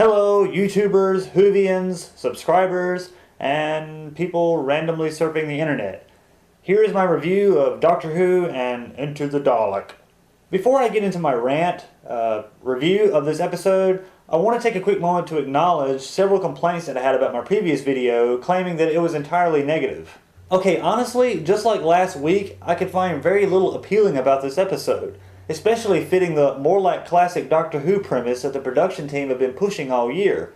Hello, YouTubers, Whovians, subscribers, and people randomly surfing the internet. Here is my review of Doctor Who and Into the Dalek. Before I get into my rant review of this episode, I want to take a quick moment to acknowledge several complaints that I had about my previous video, claiming that it was entirely negative. Okay, honestly, just like last week, I could find very little appealing about this episode, especially fitting the more like classic Doctor Who premise that the production team have been pushing all year.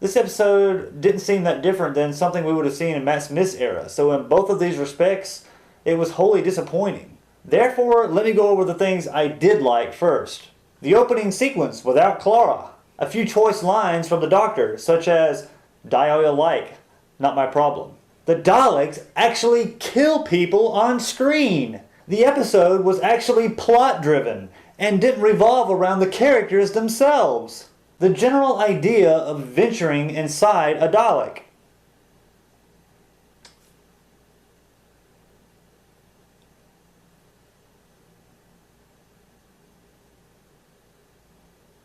This episode didn't seem that different than something we would have seen in Matt Smith's era, so in both of these respects, it was wholly disappointing. Therefore, let me go over the things I did like first. The opening sequence without Clara. A few choice lines from the Doctor, such as, "Die all you like, not my problem." The Daleks actually kill people on screen. The episode was actually plot-driven and didn't revolve around the characters themselves. The general idea of venturing inside a Dalek.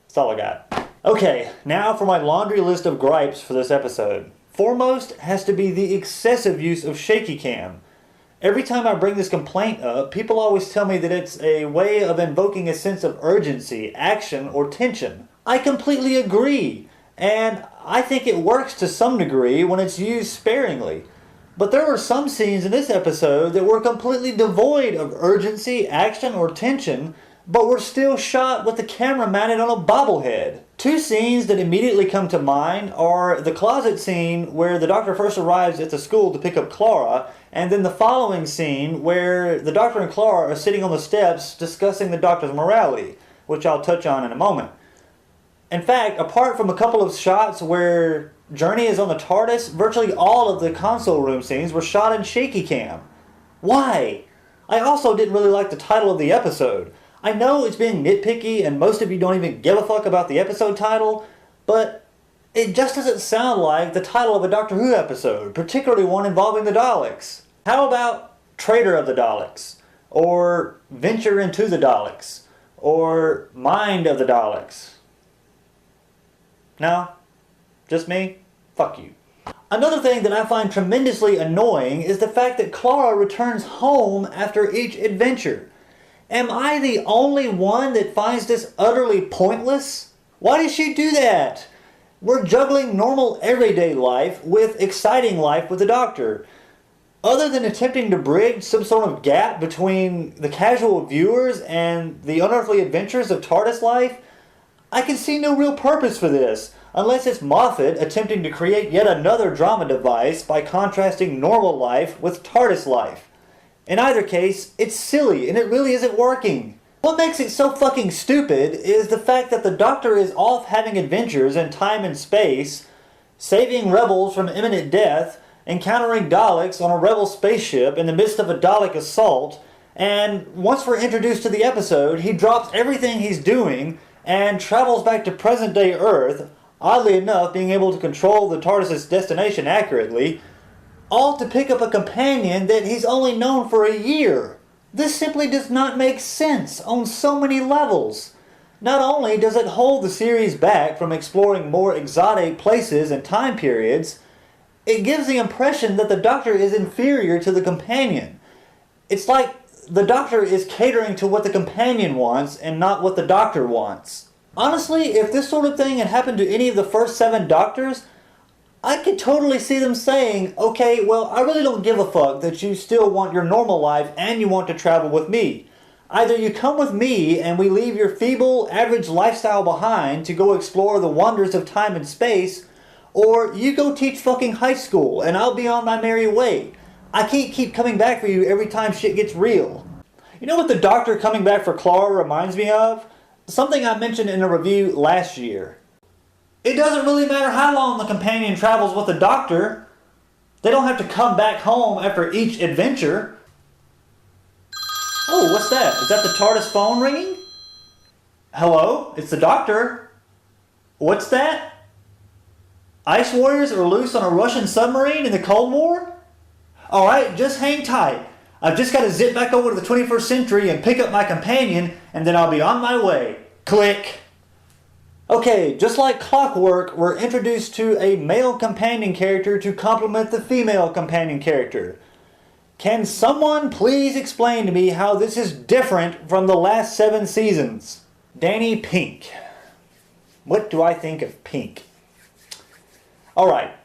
That's all I got. Okay, now for my laundry list of gripes for this episode. Foremost has to be the excessive use of shaky cam. Every time I bring this complaint up, people always tell me that it's a way of invoking a sense of urgency, action, or tension. I completely agree, and I think it works to some degree when it's used sparingly. But there were some scenes in this episode that were completely devoid of urgency, action, or tension, but were still shot with the camera mounted on a bobblehead. Two scenes that immediately come to mind are the closet scene where the Doctor first arrives at the school to pick up Clara, and then the following scene where the Doctor and Clara are sitting on the steps discussing the Doctor's morality, which I'll touch on in a moment. In fact, apart from a couple of shots where Journey is on the TARDIS, virtually all of the console room scenes were shot in shaky cam. Why? I also didn't really like the title of the episode. I know it's being nitpicky and most of you don't even give a fuck about the episode title, but it just doesn't sound like the title of a Doctor Who episode, particularly one involving the Daleks. How about Traitor of the Daleks? Or Venture into the Daleks? Or Mind of the Daleks? No? Just me? Fuck you. Another thing that I find tremendously annoying is the fact that Clara returns home after each adventure. Am I the only one that finds this utterly pointless? Why does she do that? We're juggling normal everyday life with exciting life with the Doctor. Other than attempting to bridge some sort of gap between the casual viewers and the unearthly adventures of TARDIS life, I can see no real purpose for this, unless it's Moffat attempting to create yet another drama device by contrasting normal life with TARDIS life. In either case, it's silly and it really isn't working. What makes it so fucking stupid is the fact that the Doctor is off having adventures in time and space, saving rebels from imminent death, encountering Daleks on a rebel spaceship in the midst of a Dalek assault, and once we're introduced to the episode, he drops everything he's doing and travels back to present-day Earth, oddly enough being able to control the TARDIS's destination accurately, all to pick up a companion that he's only known for a year. This simply does not make sense on so many levels. Not only does it hold the series back from exploring more exotic places and time periods, it gives the impression that the Doctor is inferior to the companion. It's like the Doctor is catering to what the companion wants and not what the Doctor wants. Honestly, if this sort of thing had happened to any of the first 7 Doctors, I could totally see them saying, okay, well, I really don't give a fuck that you still want your normal life and you want to travel with me. Either you come with me and we leave your feeble, average lifestyle behind to go explore the wonders of time and space, or you go teach fucking high school and I'll be on my merry way. I can't keep coming back for you every time shit gets real. You know what the Doctor coming back for Clara reminds me of? Something I mentioned in a review last year. It doesn't really matter how long the companion travels with the Doctor. They don't have to come back home after each adventure. Oh, what's that? Is that the TARDIS phone ringing? Hello? It's the Doctor. What's that? Ice warriors are loose on a Russian submarine in the Cold War? Alright, just hang tight. I've just got to zip back over to the 21st century and pick up my companion, and then I'll be on my way. Click. Okay, just like clockwork, we're introduced to a male companion character to complement the female companion character. Can someone please explain to me how this is different from the last 7 seasons? Danny Pink. What do I think of Pink? Alright,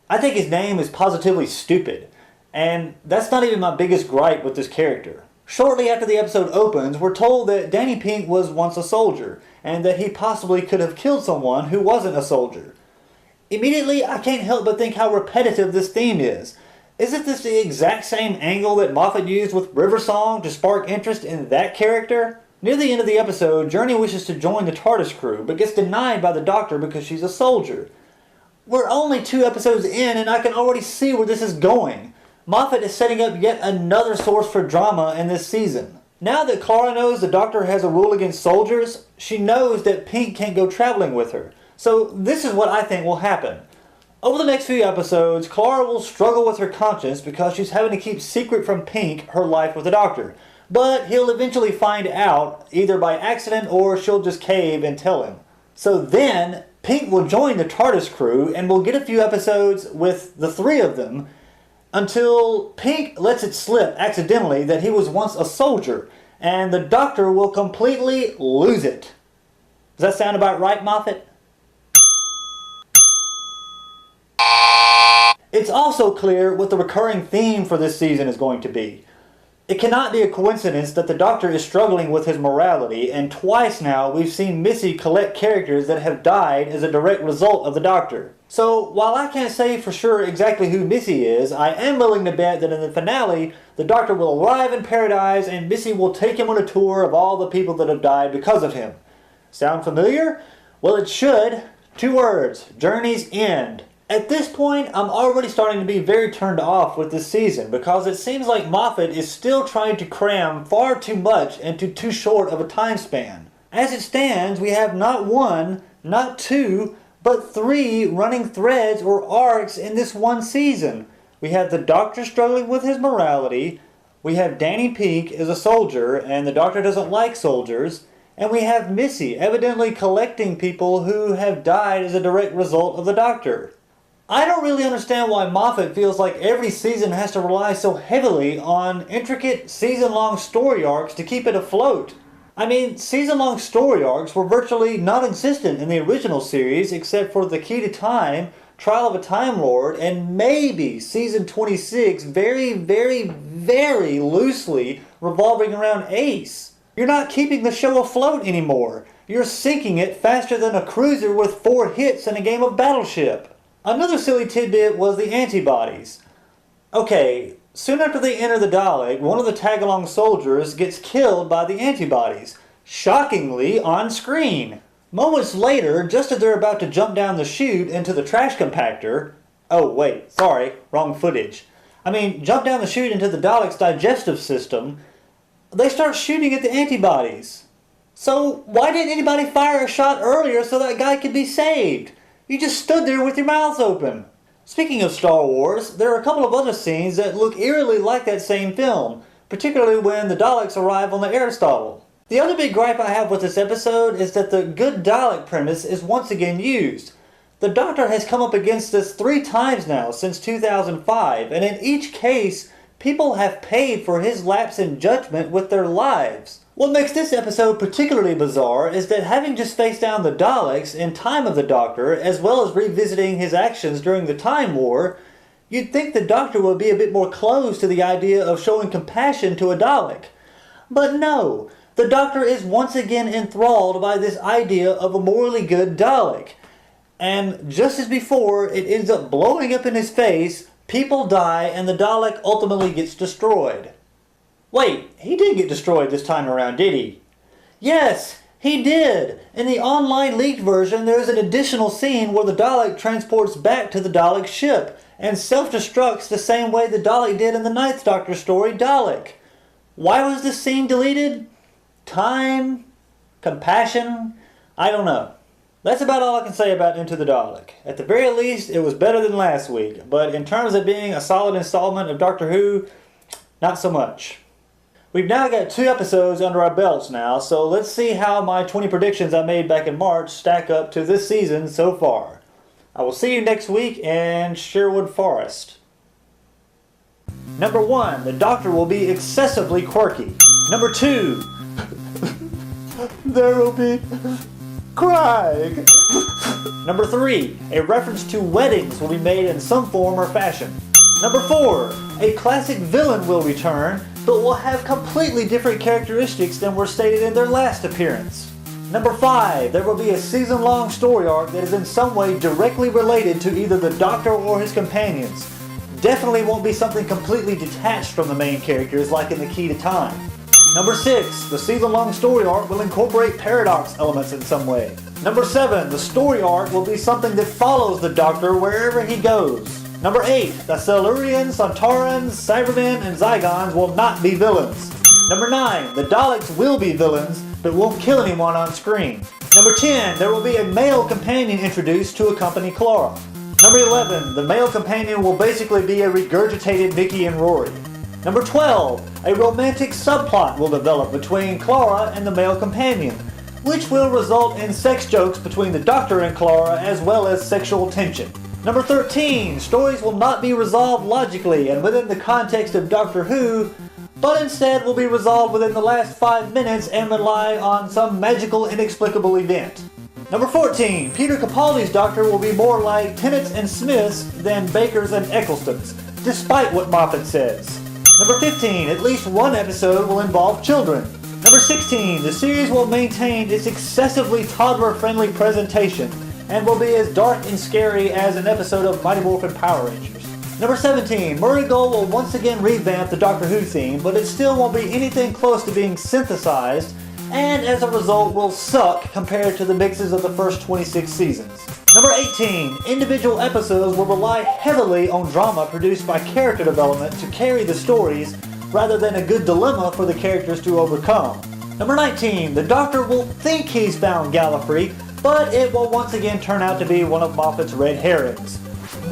I think his name is positively stupid, and that's not even my biggest gripe with this character. Shortly after the episode opens, we're told that Danny Pink was once a soldier, and that he possibly could have killed someone who wasn't a soldier. Immediately, I can't help but think how repetitive this theme is. Isn't this the exact same angle that Moffat used with River Song to spark interest in that character? Near the end of the episode, Journey wishes to join the TARDIS crew, but gets denied by the Doctor because she's a soldier. We're only 2 episodes in, and I can already see where this is going. Moffat is setting up yet another source for drama in this season. Now that Clara knows the Doctor has a rule against soldiers, she knows that Pink can't go traveling with her. So this is what I think will happen. Over the next few episodes, Clara will struggle with her conscience because she's having to keep secret from Pink her life with the Doctor. But he'll eventually find out, either by accident or she'll just cave and tell him. So then, Pink will join the TARDIS crew and we'll get a few episodes with the 3 of them, until Pink lets it slip accidentally that he was once a soldier, and the Doctor will completely lose it. Does that sound about right, Moffat? It's also clear what the recurring theme for this season is going to be. It cannot be a coincidence that the Doctor is struggling with his morality, and twice now we've seen Missy collect characters that have died as a direct result of the Doctor. So, while I can't say for sure exactly who Missy is, I am willing to bet that in the finale, the Doctor will arrive in paradise and Missy will take him on a tour of all the people that have died because of him. Sound familiar? Well, it should. 2 words. Journey's End. At this point, I'm already starting to be very turned off with this season because it seems like Moffat is still trying to cram far too much into too short of a time span. As it stands, we have not 1, not 2, but 3 running threads or arcs in this one season. We have the Doctor struggling with his morality, we have Danny Pink as a soldier and the Doctor doesn't like soldiers, and we have Missy evidently collecting people who have died as a direct result of the Doctor. I don't really understand why Moffat feels like every season has to rely so heavily on intricate season-long story arcs to keep it afloat. I mean, season-long story arcs were virtually non-existent in the original series except for The Key to Time, Trial of a Time Lord, and maybe season 26 very, very, very loosely revolving around Ace. You're not keeping the show afloat anymore. You're sinking it faster than a cruiser with 4 hits in a game of Battleship. Another silly tidbit was the antibodies. Okay, soon after they enter the Dalek, one of the tag-along soldiers gets killed by the antibodies. Shockingly on screen. Moments later, just as they're about to jump down the chute into the trash compactor... Oh wait, sorry, wrong footage. Jump down the chute into the Dalek's digestive system, they start shooting at the antibodies. So why didn't anybody fire a shot earlier so that guy could be saved? You just stood there with your mouths open. Speaking of Star Wars, there are a couple of other scenes that look eerily like that same film, particularly when the Daleks arrive on the Aristotle. The other big gripe I have with this episode is that the good Dalek premise is once again used. The Doctor has come up against this 3 times now since 2005, and in each case, people have paid for his lapse in judgment with their lives. What makes this episode particularly bizarre is that having just faced down the Daleks in Time of the Doctor, as well as revisiting his actions during the Time War, you'd think the Doctor would be a bit more close to the idea of showing compassion to a Dalek. But no, the Doctor is once again enthralled by this idea of a morally good Dalek. And just as before, it ends up blowing up in his face, people die, and the Dalek ultimately gets destroyed. Wait, he didn't get destroyed this time around, did he? Yes, he did! In the online leaked version, there is an additional scene where the Dalek transports back to the Dalek ship and self-destructs the same way the Dalek did in the Ninth Doctor story, Dalek. Why was this scene deleted? Time? Compassion? I don't know. That's about all I can say about Into the Dalek. At the very least, it was better than last week, but in terms of being a solid installment of Doctor Who, not so much. We've now got 2 episodes under our belts now, so let's see how my 20 predictions I made back in March stack up to this season so far. I will see you next week in Sherwood Forest. Number 1, the Doctor will be excessively quirky. Number 2, there will be crying. Number 3, a reference to weddings will be made in some form or fashion. Number 4, a classic villain will return, but will have completely different characteristics than were stated in their last appearance. Number 5, there will be a season-long story arc that is in some way directly related to either the Doctor or his companions. Definitely won't be something completely detached from the main characters like in The Key to Time. Number 6, the season-long story arc will incorporate paradox elements in some way. Number 7, the story arc will be something that follows the Doctor wherever he goes. Number 8, the Silurians, Sontarans, Cybermen, and Zygons will not be villains. Number 9, the Daleks will be villains, but won't kill anyone on screen. Number 10, there will be a male companion introduced to accompany Clara. Number 11, the male companion will basically be a regurgitated Mickey and Rory. Number 12, a romantic subplot will develop between Clara and the male companion, which will result in sex jokes between the Doctor and Clara as well as sexual tension. Number 13, stories will not be resolved logically and within the context of Doctor Who, but instead will be resolved within the last 5 minutes and rely on some magical inexplicable event. Number 14, Peter Capaldi's Doctor will be more like Tennant's and Smith's than Baker's and Eccleston's, despite what Moffat says. Number 15, at least one episode will involve children. Number 16, the series will maintain its excessively toddler-friendly presentation and will be as dark and scary as an episode of Mighty Morphin Power Rangers. Number 17, Murray Gold will once again revamp the Doctor Who theme, but it still won't be anything close to being synthesized, and as a result will suck compared to the mixes of the first 26 seasons. Number 18, individual episodes will rely heavily on drama produced by character development to carry the stories, rather than a good dilemma for the characters to overcome. Number 19, the Doctor will think he's found Gallifrey, but it will once again turn out to be one of Moffat's red herrings.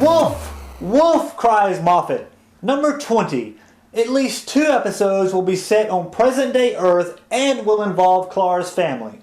Wolf! Wolf! Cries Moffat. Number 20, at least 2 episodes will be set on present-day Earth and will involve Clara's family.